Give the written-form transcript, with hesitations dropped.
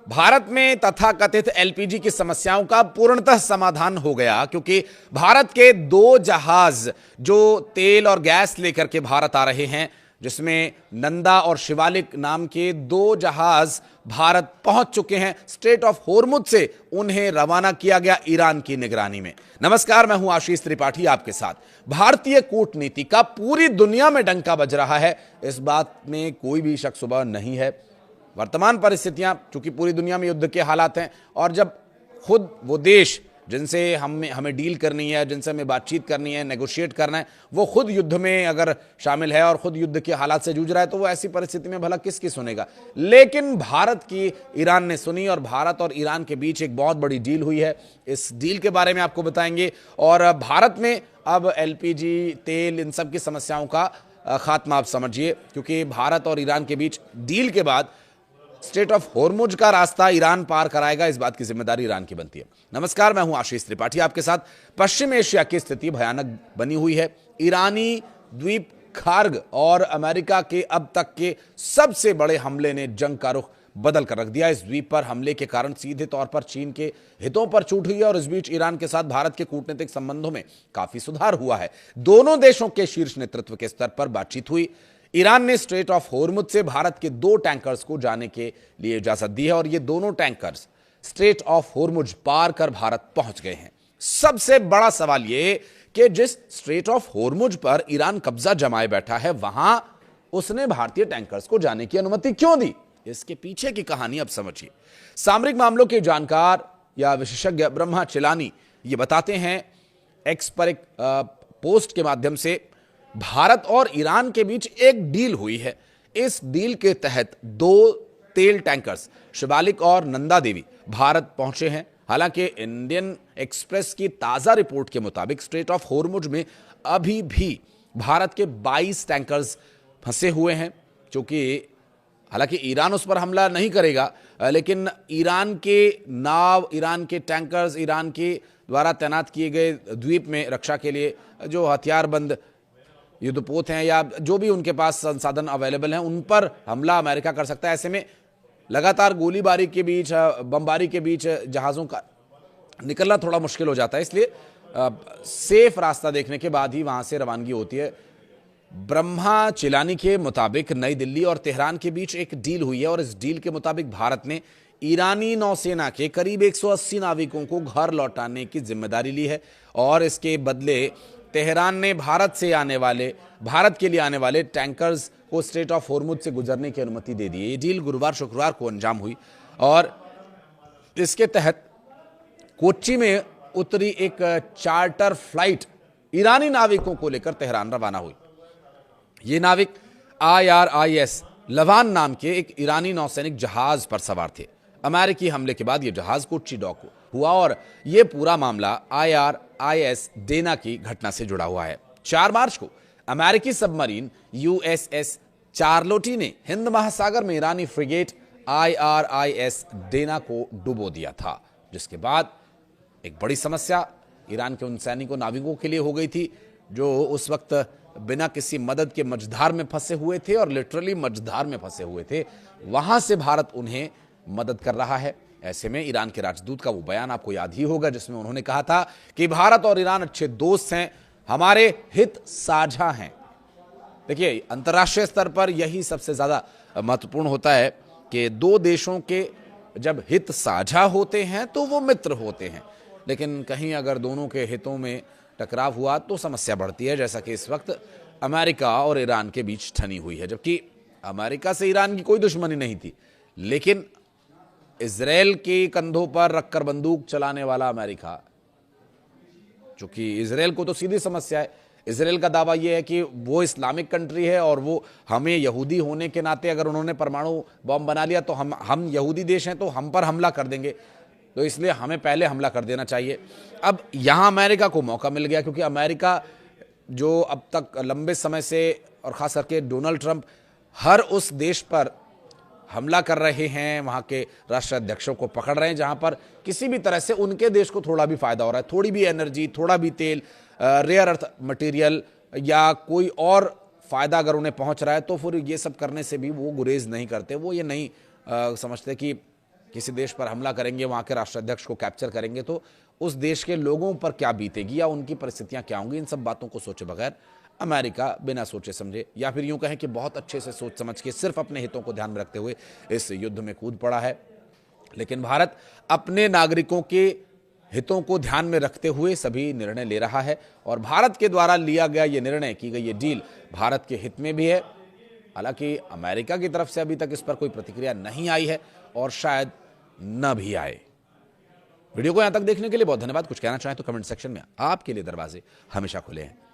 भारत में तथाकथित एलपीजी की समस्याओं का पूर्णतः समाधान हो गया, क्योंकि भारत के दो जहाज जो तेल और गैस लेकर के भारत आ रहे हैं, जिसमें नंदा और शिवालिक नाम के दो जहाज भारत पहुंच चुके हैं। स्ट्रेट ऑफ होर्मुज से उन्हें रवाना किया गया ईरान की निगरानी में। नमस्कार, मैं हूं आशीष त्रिपाठी आपके साथ। भारतीय कूटनीति का पूरी दुनिया में डंका बज रहा है, इस बात में कोई भी शक शुबा नहीं है। वर्तमान परिस्थितियां, चूंकि पूरी दुनिया में युद्ध के हालात हैं, और जब खुद वो देश जिनसे हमें डील करनी है, जिनसे हमें बातचीत करनी है, नेगोशिएट करना है, वो खुद युद्ध में अगर शामिल है और खुद युद्ध के हालात से जूझ रहा है, तो वो ऐसी परिस्थिति में भला किसकी सुनेगा। लेकिन भारत की ईरान ने सुनी, और भारत और ईरान के बीच एक बहुत बड़ी डील हुई है। इस डील के बारे में आपको बताएंगे, और भारत में अब एलपीजी, तेल, इन सब की समस्याओं का खात्मा आप समझिए, क्योंकि भारत और ईरान के बीच डील के बाद स्ट्रेट ऑफ होर्मुज का रास्ता ईरान पार कराएगा, इस बात की जिम्मेदारी ईरान की बनती है। नमस्कार, मैं हूं आशीष त्रिपाठी आपके साथ। पश्चिम एशिया की स्थिति भयानक बनी हुई है। ईरानी द्वीप खार्ग और अमेरिका के अब तक के सबसे बड़े हमले ने जंग का रुख बदल कर रख दिया। इस द्वीप पर हमले के कारण सीधे तौर पर चीन के हितों पर चोट हुई है, और इस बीच ईरान के साथ भारत के कूटनीतिक संबंधों में काफी सुधार हुआ है। दोनों देशों के शीर्ष नेतृत्व के स्तर पर बातचीत हुई। ईरान ने स्ट्रेट ऑफ होर्मुज से भारत के दो टैंकर्स को जाने के लिए इजाजत दी है, और ये दोनों टैंकर्स स्ट्रेट ऑफ होर्मुज पार कर भारत पहुंच गए हैं। सबसे बड़ा सवाल यह कि जिस स्ट्रेट ऑफ होर्मुज पर ईरान कब्जा जमाए बैठा है, वहां उसने भारतीय टैंकर्स को जाने की अनुमति क्यों दी? इसके पीछे की कहानी अब समझिए। सामरिक मामलों के जानकार या विशेषज्ञ ब्रह्मा चिलानी ये बताते हैं एक्स पर एक पोस्ट के माध्यम से, भारत और ईरान के बीच एक डील हुई है। इस डील के तहत दो तेल टैंकर्स शिवालिक और नंदा देवी भारत पहुंचे हैं। हालांकि इंडियन एक्सप्रेस की ताजा रिपोर्ट के मुताबिक स्ट्रेट ऑफ होर्मुज में अभी भी भारत के 22 टैंकर्स फंसे हुए हैं, क्योंकि हालांकि ईरान उस पर हमला नहीं करेगा, लेकिन ईरान के नाव, ईरान के टैंकर्स, ईरान के द्वारा तैनात किए गए द्वीप में रक्षा के लिए जो हथियारबंद युद्धपोत हैं या जो भी उनके पास संसाधन अवेलेबल हैं, उन पर हमला अमेरिका कर सकता है। ऐसे में लगातार गोलीबारी के बीच, बमबारी के बीच जहाज़ों का निकलना थोड़ा मुश्किल हो जाता है, इसलिए सेफ रास्ता देखने के बाद ही वहां से रवानगी होती है। ब्रह्मा चिलानी के मुताबिक नई दिल्ली और तेहरान के बीच एक डील हुई है, और इस डील के मुताबिक भारत ने ईरानी नौसेना के करीब 180 नाविकों को घर लौटाने की जिम्मेदारी ली है, और इसके बदले तेहरान ने भारत के लिए आने वाले टैंकर्स को स्ट्रेट ऑफ होर्मुज से गुजरने की अनुमति दे दी है। ये डील गुरुवार शुक्रवार को अंजाम हुई, और इसके तहत कोच्चि में उतरी एक चार्टर फ्लाइट ईरानी नाविकों को लेकर तेहरान रवाना हुई। ये नाविक IRIS लवान नाम के एक ईरानी नौसैनिक जहाज पर सवार थे। अमेरिकी हमले के बाद यह जहाज कोच्चि डॉक हुआ, और यह पूरा मामला IRIS डेना की घटना से जुड़ा हुआ है। 4 मार्च को अमेरिकी सबमरीन USS चार्लोटी ने हिंद महासागर में ईरानी फ्रिगेट IRIS डेना को डुबो दिया था, जिसके बाद एक बड़ी समस्या ईरान के उन सैनिकों, नाविकों के लिए हो गई थी जो उस वक्त बिना किसी मदद के मझधार में फंसे हुए थे, और लिटरली मझधार में फंसे हुए थे। वहां से भारत उन्हें मदद कर रहा है। ऐसे में ईरान के राजदूत का वो बयान आपको याद ही होगा, जिसमें उन्होंने कहा था कि भारत और ईरान अच्छे दोस्त हैं, हमारे हित साझा हैं। देखिए, अंतर्राष्ट्रीय स्तर पर यही सबसे ज्यादा महत्वपूर्ण होता है कि दो देशों के जब हित साझा होते हैं तो वो मित्र होते हैं, लेकिन कहीं अगर दोनों के हितों में टकराव हुआ तो समस्या बढ़ती है, जैसा कि इस वक्त अमेरिका और ईरान के बीच ठनी हुई है। जबकि अमेरिका से ईरान की कोई दुश्मनी नहीं थी, लेकिन इजराइल के कंधों पर रखकर बंदूक चलाने वाला अमेरिका, चूंकि इजराइल को तो सीधी समस्या है। इजराइल का दावा यह है कि वो इस्लामिक कंट्री है, और वो हमें यहूदी होने के नाते अगर उन्होंने परमाणु बम बना लिया तो हम यहूदी देश हैं तो हम पर हमला कर देंगे, तो इसलिए हमें पहले हमला कर देना चाहिए। अब यहां अमेरिका को मौका मिल गया, क्योंकि अमेरिका जो अब तक लंबे समय से, और खास करके डोनाल्ड ट्रंप, हर उस देश पर हमला कर रहे हैं, वहां के राष्ट्राध्यक्षों को पकड़ रहे हैं जहां पर किसी भी तरह से उनके देश को थोड़ा भी फायदा हो रहा है, थोड़ी भी एनर्जी, थोड़ा भी तेल, रेयर अर्थ मटेरियल या कोई और फायदा अगर उन्हें पहुंच रहा है, तो फिर ये सब करने से भी वो गुरेज नहीं करते। वो ये नहीं समझते कि किसी देश पर हमला करेंगे, वहां के राष्ट्राध्यक्ष को कैप्चर करेंगे, तो उस देश के लोगों पर क्या बीतेगी या उनकी परिस्थितियां क्या होंगी, इन सब बातों को सोचे बगैर अमेरिका बिना सोचे समझे या फिर यूं कहें कि बहुत अच्छे से सोच समझ के सिर्फ अपने हितों को ध्यान में रखते हुए इस युद्ध में कूद पड़ा है। लेकिन भारत अपने नागरिकों के हितों को ध्यान में रखते हुए सभी निर्णय ले रहा है और भारत के द्वारा लिया गया ये निर्णय, की गई ये डील भारत के हित में भी है। हालांकि अमेरिका की तरफ से अभी तक इस पर कोई प्रतिक्रिया नहीं आई है और शायद न भी आए। वीडियो को यहां तक देखने के लिए बहुत धन्यवाद। कुछ कहना चाहें तो कमेंट सेक्शन में आपके लिए दरवाजे हमेशा खुले हैं।